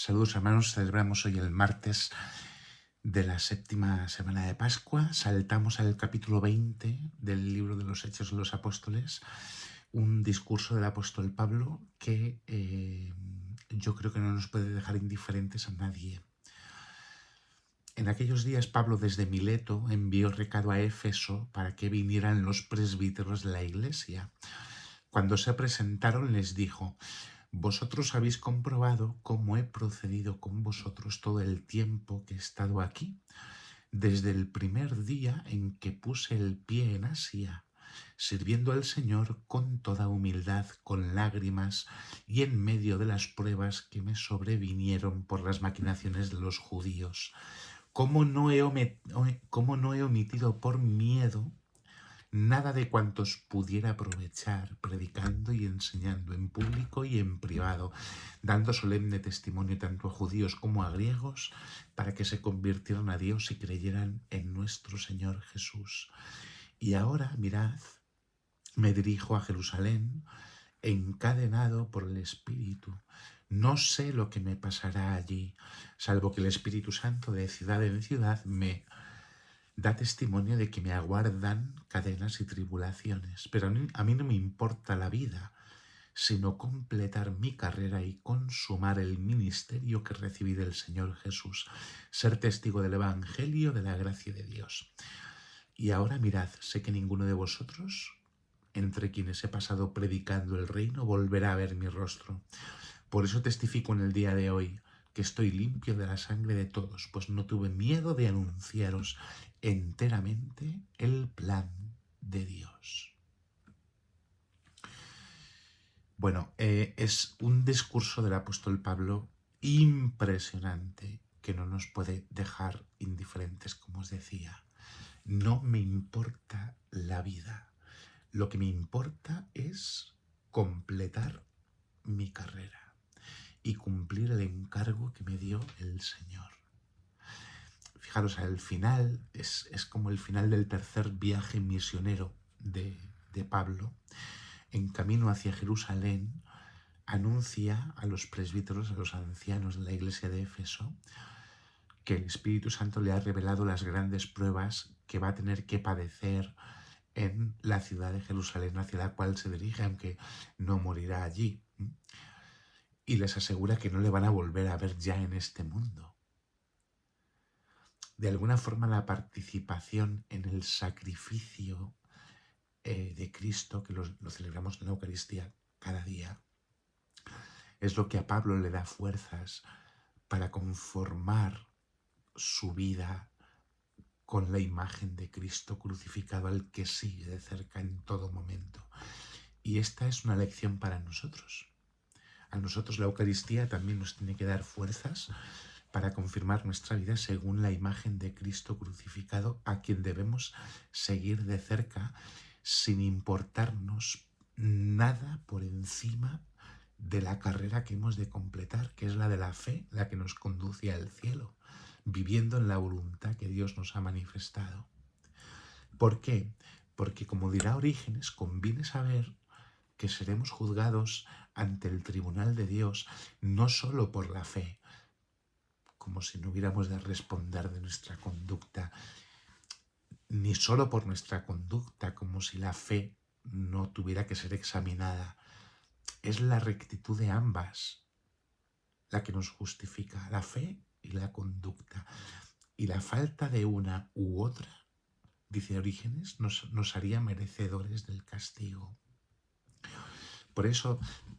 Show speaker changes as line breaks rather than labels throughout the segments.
Saludos hermanos, celebramos hoy el martes de la séptima semana de Pascua. Saltamos al capítulo 20 del libro de los Hechos de los Apóstoles, un discurso del apóstol Pablo que yo creo que no nos puede dejar indiferentes a nadie. En aquellos días Pablo desde Mileto envió recado a Éfeso para que vinieran los presbíteros de la iglesia. Cuando se presentaron les dijo: vosotros habéis comprobado cómo he procedido con vosotros todo el tiempo que he estado aquí, desde el primer día en que puse el pie en Asia, sirviendo al Señor con toda humildad, con lágrimas y en medio de las pruebas que me sobrevinieron por las maquinaciones de los judíos. ¿Cómo no he omitido por miedo nada de cuantos pudiera aprovechar, predicando y enseñando en público y en privado, dando solemne testimonio tanto a judíos como a griegos, para que se convirtieran a Dios y creyeran en nuestro Señor Jesús? Y ahora, mirad, me dirijo a Jerusalén, encadenado por el Espíritu. No sé lo que me pasará allí, salvo que el Espíritu Santo de ciudad en ciudad me da testimonio de que me aguardan cadenas y tribulaciones, pero a mí no me importa la vida, sino completar mi carrera y consumar el ministerio que recibí del Señor Jesús, ser testigo del Evangelio de la gracia de Dios. Y ahora mirad, sé que ninguno de vosotros, entre quienes he pasado predicando el reino, volverá a ver mi rostro. Por eso testifico en el día de hoy que estoy limpio de la sangre de todos, pues no tuve miedo de anunciaros enteramente el plan de Dios. Bueno, es un discurso del apóstol Pablo impresionante que no nos puede dejar indiferentes, como os decía. No me importa la vida. Lo que me importa es completar mi carrera y cumplir el encargo que me dio el Señor. Fijaros, al final es como el final del tercer viaje misionero de Pablo. En camino hacia Jerusalén, anuncia a los presbíteros, a los ancianos de la iglesia de Éfeso, que el Espíritu Santo le ha revelado las grandes pruebas que va a tener que padecer en la ciudad de Jerusalén, hacia la cual se dirige, aunque no morirá allí. Y les asegura que no le van a volver a ver ya en este mundo. De alguna forma, la participación en el sacrificio de Cristo, que lo celebramos en la Eucaristía cada día, es lo que a Pablo le da fuerzas para conformar su vida con la imagen de Cristo crucificado, al que sigue de cerca en todo momento. Y esta es una lección para nosotros. A nosotros la Eucaristía también nos tiene que dar fuerzas para confirmar nuestra vida según la imagen de Cristo crucificado, a quien debemos seguir de cerca sin importarnos nada por encima de la carrera que hemos de completar, que es la de la fe, la que nos conduce al cielo, viviendo en la voluntad que Dios nos ha manifestado. ¿Por qué? Porque, como dirá Orígenes, conviene saber que seremos juzgados ante el tribunal de Dios no solo por la fe, como si no hubiéramos de responder de nuestra conducta, ni solo por nuestra conducta, como si la fe no tuviera que ser examinada. Es la rectitud de ambas la que nos justifica, la fe y la conducta. Y la falta de una u otra, dice Orígenes, nos haría merecedores del castigo. Por eso,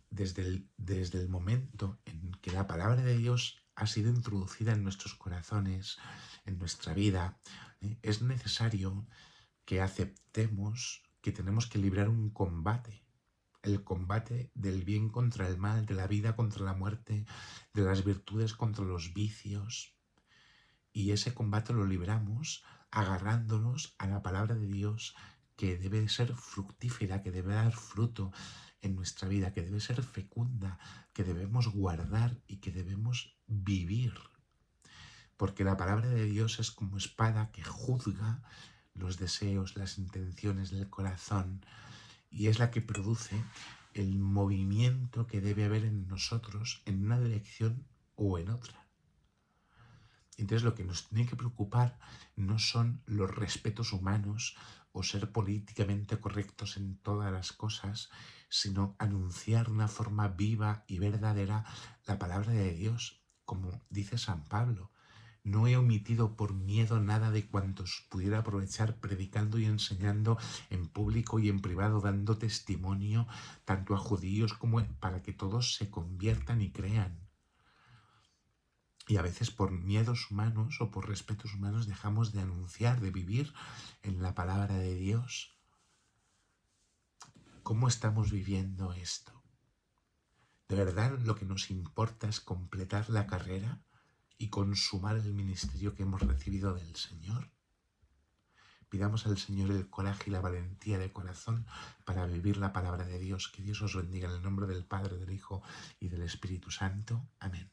desde el momento en que la palabra de Dios ha sido introducida en nuestros corazones, en nuestra vida, es necesario que aceptemos que tenemos que librar un combate. El combate del bien contra el mal, de la vida contra la muerte, de las virtudes contra los vicios. Y ese combate lo libramos agarrándonos a la palabra de Dios, que debe ser fructífera, que debe dar fruto en nuestra vida, que debe ser fecunda, que debemos guardar y que debemos vivir. Porque la palabra de Dios es como espada que juzga los deseos, las intenciones del corazón, y es la que produce el movimiento que debe haber en nosotros en una dirección o en otra. Entonces lo que nos tiene que preocupar no son los respetos humanos o ser políticamente correctos en todas las cosas, sino anunciar de una forma viva y verdadera la palabra de Dios, como dice San Pablo. No he omitido por miedo nada de cuantos pudiera aprovechar predicando y enseñando en público y en privado, dando testimonio tanto a judíos como para que todos se conviertan y crean. Y a veces por miedos humanos o por respetos humanos dejamos de anunciar, de vivir en la palabra de Dios. ¿Cómo estamos viviendo esto? ¿De verdad lo que nos importa es completar la carrera y consumar el ministerio que hemos recibido del Señor? Pidamos al Señor el coraje y la valentía de corazón para vivir la palabra de Dios. Que Dios os bendiga en el nombre del Padre, del Hijo y del Espíritu Santo. Amén.